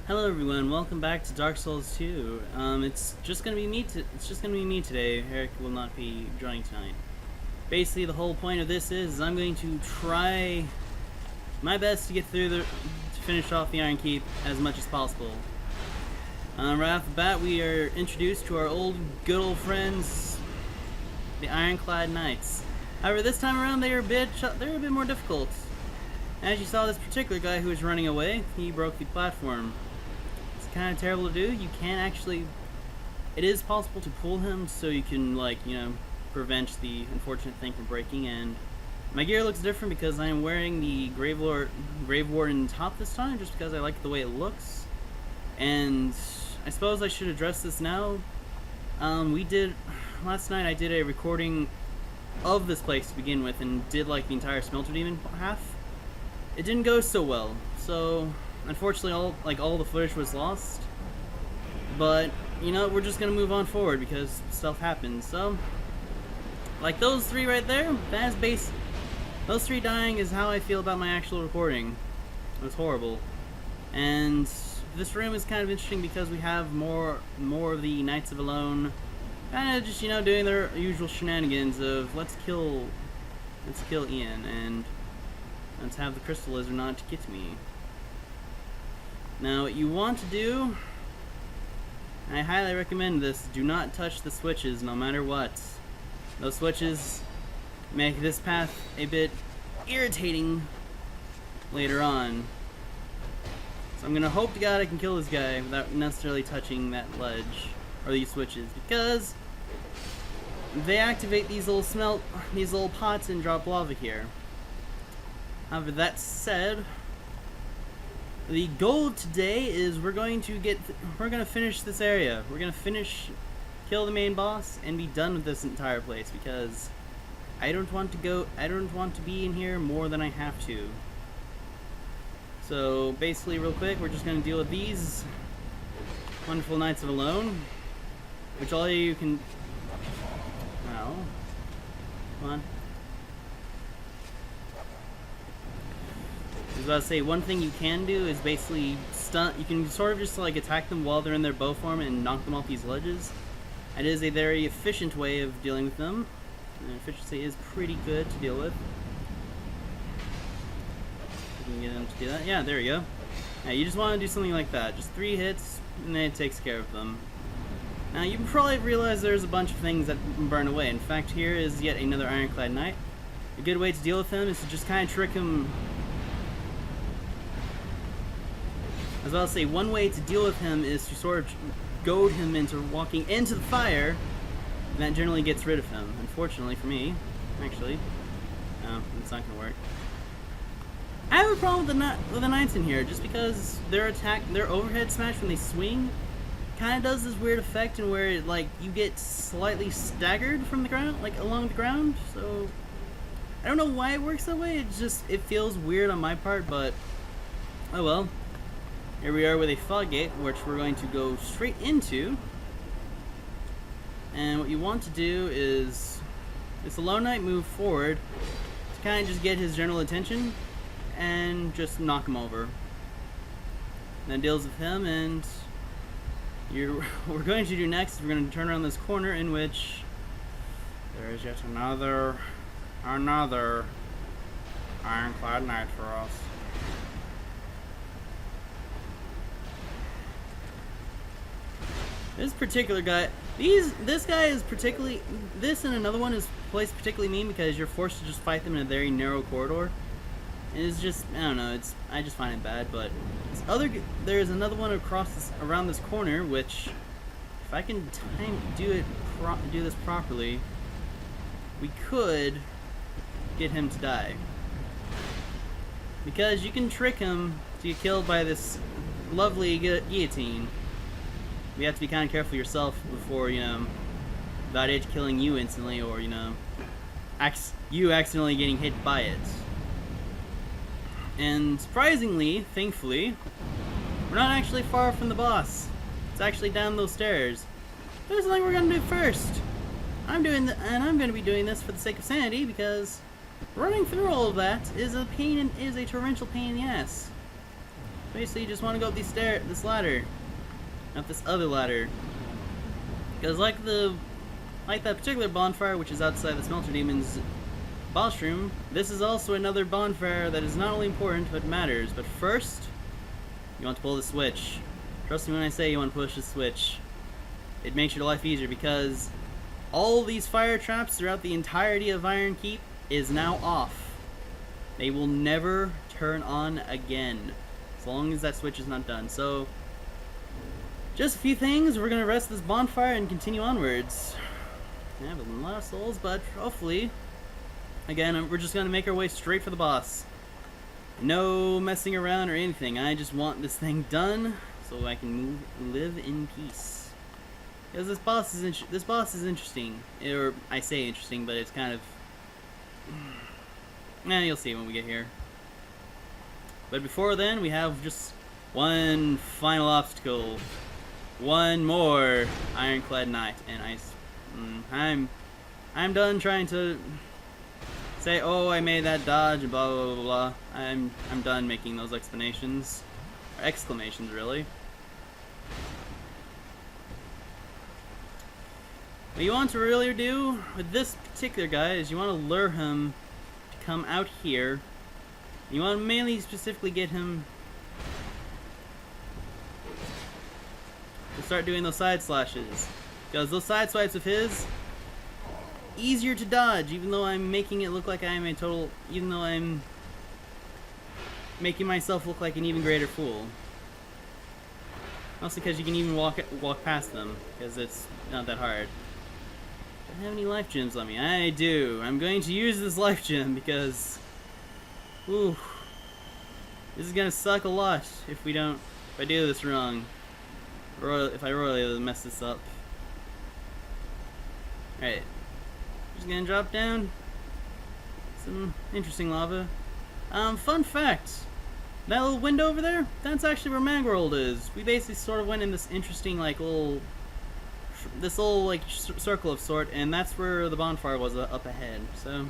Hello everyone, welcome back to Dark Souls 2. It's just gonna be me. It's just gonna be me today. Eric will not be joining tonight. Basically, the whole point of this is I'm going to try my best to get through to finish off the Iron Keep as much as possible. Right off the bat, we are introduced to our good old friends, the Ironclad Knights. However, this time around they're a bit more difficult. As you saw, this particular guy who was running away, he broke the platform. Kind of terrible to do. You can actually, it is possible to pull him so you can, like, prevent the unfortunate thing from breaking. And my gear looks different because I am wearing the Grave Warden top this time, just because I like the way it looks. And I suppose I should address this now. Last night I did a recording of this place to begin with and did like the entire Smelter Demon half. It didn't go so well, so unfortunately all the footage was lost. But we're just gonna move on forward because stuff happens. So like those three right there, that's base. Those three dying is how I feel about my actual recording. It was horrible. And this room is kind of interesting because we have more of the Knights of Alone kind of just doing their usual shenanigans of let's kill Ian and let's have the Crystal Lizard not get me. Now what you want to do, I highly recommend this, do not touch the switches no matter what. Those switches make this path a bit irritating later on. So I'm gonna hope to God I can kill this guy without necessarily touching that ledge or these switches, because they activate these little pots and drop lava here. However, that said, the goal today is we're going to finish this area. We're gonna kill the main boss and be done with this entire place, because I don't want to be in here more than I have to. So basically, real quick, we're just gonna deal with these wonderful Knights of Alone, which all of you can. Wow. Come on. I was about to say, one thing you can do is basically stun. You can sort of just like attack them while they're in their bow form and knock them off these ledges. It is a very efficient way of dealing with them. And efficiency is pretty good to deal with. You can get them to do that. Yeah, there we go. Yeah, you just want to do something like that. Just 3 hits, and then it takes care of them. Now, you probably realize there's a bunch of things that burn away. In fact, here is yet another Ironclad Knight. A good way to deal with him is to just kind of trick him. I was about to say, one way to deal with him is to sort of goad him into walking into the fire, and that generally gets rid of him. Unfortunately for me, actually. No, it's not going to work. I have a problem with the Knights in here, just because their overhead smash when they swing kind of does this weird effect in where you get slightly staggered from the ground, like along the ground. So I don't know why it works that way. It feels weird on my part, but oh well. Here we are with a fog gate, which we're going to go straight into. And what you want to do is, this Alone Knight move forward to kind of just get his general attention and just knock him over. And that deals with him, and what we're going to do next is we're going to turn around this corner in which there is yet another Ironclad Knight for us. This particular guy, this guy is particularly, this and another one is placed particularly mean because you're forced to just fight them in a very narrow corridor. And it's just, I don't know, I just find it bad. But there's another one around this corner, which if I can do this properly, we could get him to die. Because you can trick him to get killed by this lovely guillotine. You have to be kind of careful yourself before, without it killing you instantly, or, you accidentally getting hit by it. And surprisingly, thankfully, we're not actually far from the boss. It's actually down those stairs. There's something we're gonna do first. I'm gonna be doing this for the sake of sanity, because running through all of that is a torrential pain in the ass. Basically, you just want to go up this ladder, not this other ladder, because like that particular bonfire, which is outside the Smelter Demon's boss room, this is also another bonfire that is not only important but matters. But first, you want to pull the switch. Trust me when I say you want to push the switch. It makes your life easier because all these fire traps throughout the entirety of Iron Keep is now off. They will never turn on again as long as that switch is not done. So, just a few things. We're going to rest this bonfire and continue onwards. I have a lot of souls, but hopefully, again, we're just going to make our way straight for the boss. No messing around or anything. I just want this thing done so I can live in peace. Because this boss is interesting. Or I say interesting, but it's kind of... you'll see when we get here. But before then, we have just one final obstacle. One more ironclad knight, and I'm done trying to say, oh, I made that dodge, and blah blah blah blah. I'm done making those explanations, or exclamations, really. What you want to really do with this particular guy is you want to lure him to come out here. You want to mainly specifically get him to start doing those side slashes, because those side swipes of his easier to dodge, even though I'm making it look like I'm a total, even though I'm making myself look like an even greater fool. Mostly because you can even walk past them, because it's not that hard. Do I have any life gems on me? I do. I'm going to use this life gem because, ooh, this is gonna suck a lot if I do this wrong. If I royally mess this up. Alright. Just gonna drop down some interesting lava. Fun fact. That little window over there, that's actually where Mangrold is. We basically sort of went in this interesting, like, little circle of sort, and that's where the bonfire was up ahead. So, you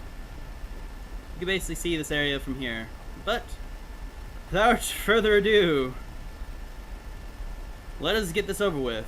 can basically see this area from here. But, without further ado, let us get this over with.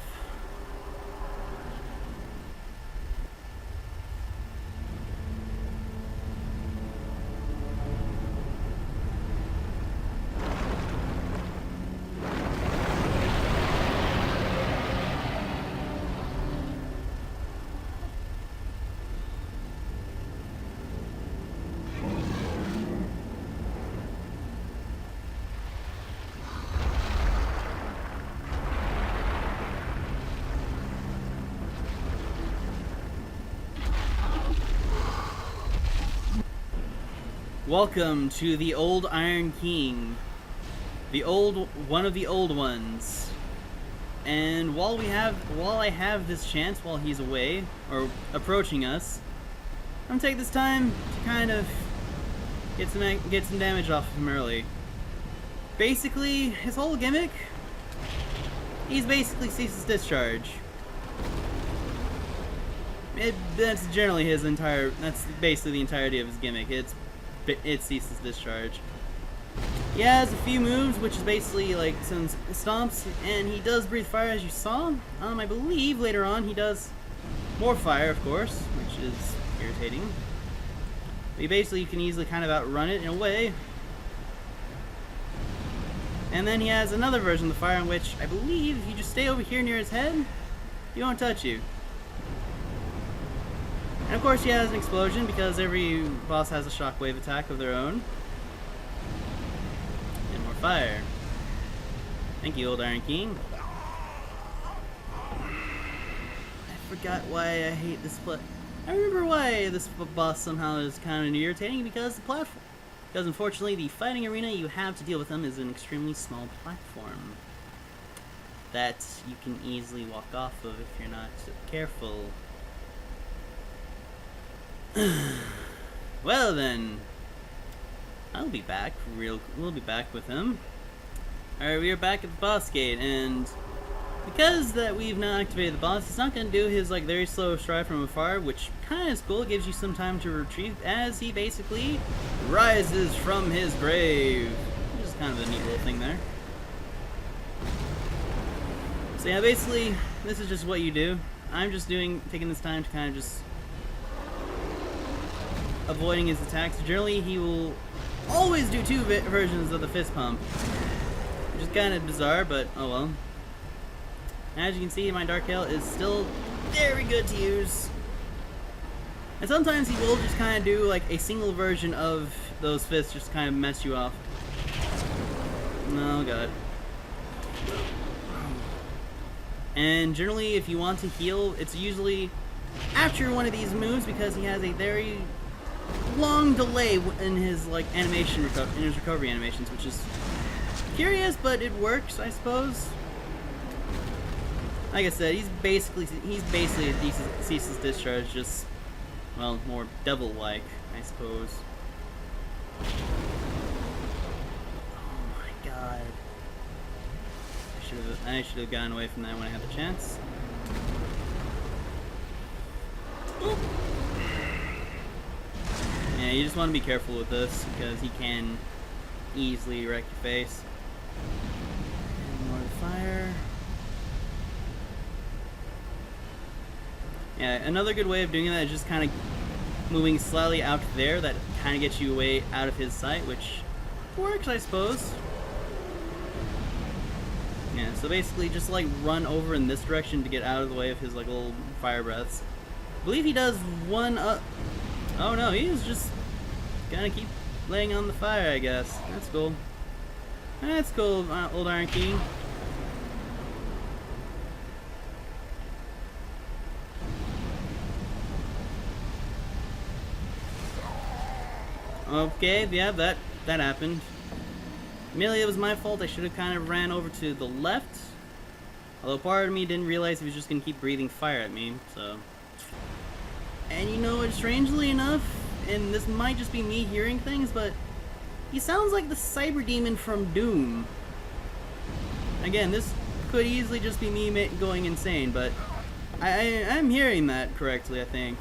Welcome to the Old Iron King, one of the old ones. And while I have this chance, while he's away or approaching us, I'm gonna take this time to kind of get some damage off of him early. Basically, his whole gimmick, he's basically ceases discharge. That's generally that's basically the entirety of his gimmick. It ceases discharge. He has a few moves, which is basically like some stomps, and he does breathe fire, as you saw. I believe later on he does more fire, of course, which is irritating. But you can easily kind of outrun it in a way. And then he has another version of the fire in which I believe if you just stay over here near his head, he won't touch you. And of course he has an explosion, because every boss has a shockwave attack of their own. And more fire. Thank you, Old Iron King. I forgot why I hate this I remember why this boss somehow is kind of irritating, because the platform. Because unfortunately the fighting arena you have to deal with them is an extremely small platform that you can easily walk off of if you're not careful. Well then, we'll be back with him. Alright, we are back at the boss gate, and because that we've now activated the boss, he's not going to do his like very slow stride from afar, which kind of is cool. It gives you some time to retrieve as he basically rises from his grave. Which is kind of a neat little thing there. So yeah, basically, this is just what you do. I'm just taking this time to kind of just avoiding his attacks. Generally, he will always do two versions of the fist pump, which is kind of bizarre, but oh well. As you can see, my Dark Hail is still very good to use. And sometimes he will just kind of do like a single version of those fists, just kind of mess you off. Oh god. And generally, if you want to heal, it's usually after one of these moves because he has a very long delay in his like animation in his recovery animations, which is curious, but it works, I suppose. Like I said, he's basically a ceaseless discharge, just well, more devil-like, I suppose. Oh my god! I should have gotten away from that when I had the chance. Oop. Yeah, you just want to be careful with this because he can easily wreck your face. And more fire. Yeah, another good way of doing that is just kind of moving slightly out there. That kind of gets you way out of his sight, which works, I suppose. Yeah, so basically just like run over in this direction to get out of the way of his like little fire breaths. I believe he does one up. Oh no, he's just gonna keep laying on the fire, I guess. That's cool. That's cool, Old Iron King. Okay, yeah, that happened. Mainly it was my fault. I should have kind of ran over to the left. Although part of me didn't realize he was just gonna keep breathing fire at me, so. And you know what, strangely enough, and this might just be me hearing things, but he sounds like the cyber demon from Doom. Again, this could easily just be me going insane, but I'm hearing that correctly, I think.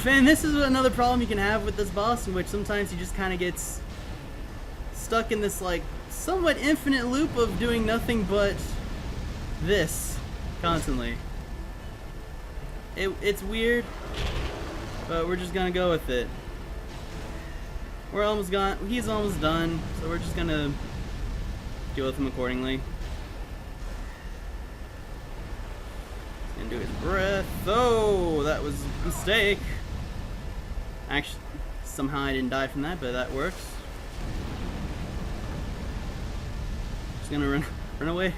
And this is another problem you can have with this boss, in which sometimes he just kind of gets stuck in this like somewhat infinite loop of doing nothing but this constantly. It's weird, but we're just gonna go with it. We're almost gone. He's almost done, so we're just gonna deal with him accordingly. He's gonna do his breath. Oh, that was a mistake. Actually, somehow I didn't die from that, but that works. Just gonna run away.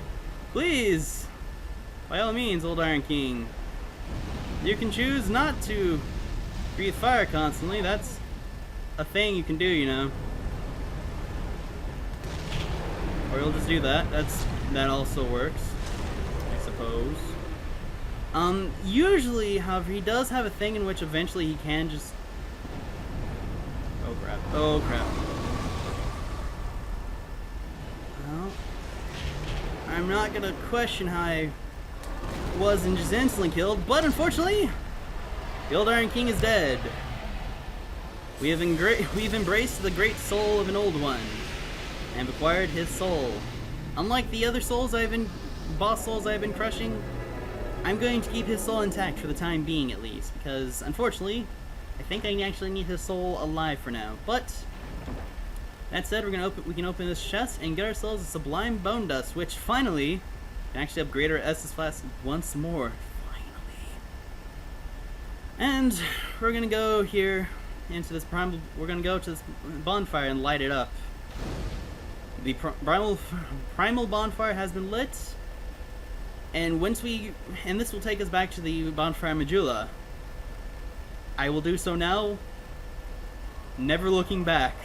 Please! By all means, Old Iron King. You can choose not to breathe fire constantly. That's a thing you can do, you know. Or you'll just do that. That also works, I suppose. Usually, however, he does have a thing in which eventually he can just... Oh crap. Oh crap. Well, I'm not gonna question how I wasn't just instantly killed, but unfortunately, the Old Iron King is dead. We've embraced the great soul of an old one, and acquired his soul. Unlike the other boss souls I've been crushing, I'm going to keep his soul intact for the time being, at least, because unfortunately, I think I actually need his soul alive for now. But that said, we can open this chest and get ourselves a Sublime Bone Dust, which finally can actually upgrade our Estus Flask once more. Finally. And we're gonna go here into this primal. We're gonna go to this bonfire and light it up. The primal bonfire has been lit, and this will take us back to the bonfire Majula. I will do so now, never looking back.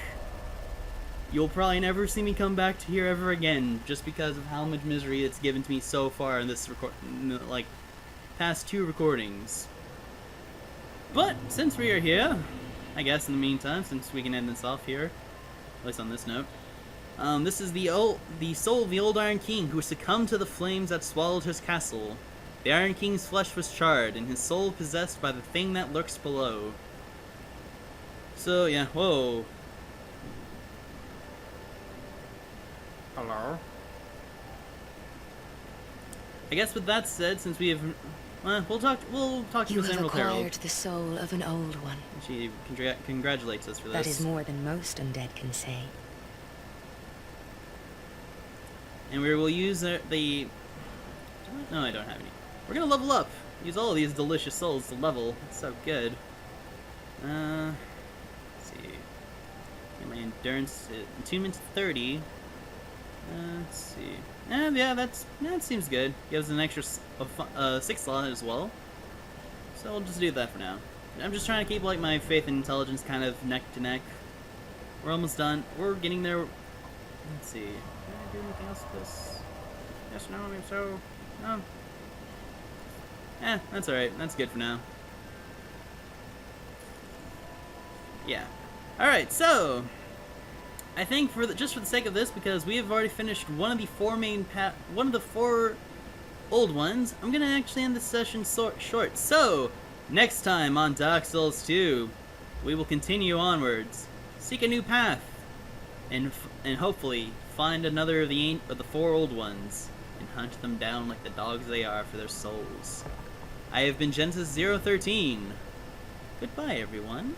You'll probably never see me come back to here ever again, just because of how much misery it's given to me so far in this past 2 recordings. But since we are here, I guess in the meantime, since we can end this off here, at least on this note, this is the soul of the Old Iron King who succumbed to the flames that swallowed his castle. The Iron King's flesh was charred, and his soul possessed by the thing that lurks below. So yeah, whoa. Hello. I guess with that said, since we have, we'll talk to You Miss have Emerald Herald. acquired the soul of an old one. She congratulates us for this. That is more than most undead can say. And we will use no, I don't have any. We're gonna level up. Use all of these delicious souls to level. It's so good. Let's see. Get my endurance attunement to 30. Let's see. Yeah, that seems good. Gives an extra 6 slot as well. So we'll just do that for now. I'm just trying to keep like my faith and intelligence kind of neck to neck. We're almost done. We're getting there. Let's see. Can I do anything else with this? Yes, no, I mean, so no. That's alright. That's good for now. Yeah. Alright, so I think just for the sake of this, because we have already finished one of the four old ones, I'm gonna actually end this session short. So next time on Dark Souls 2, we will continue onwards, seek a new path, and hopefully find another of the four old ones and hunt them down like the dogs they are for their souls. I have been Genesis 013. Goodbye, everyone.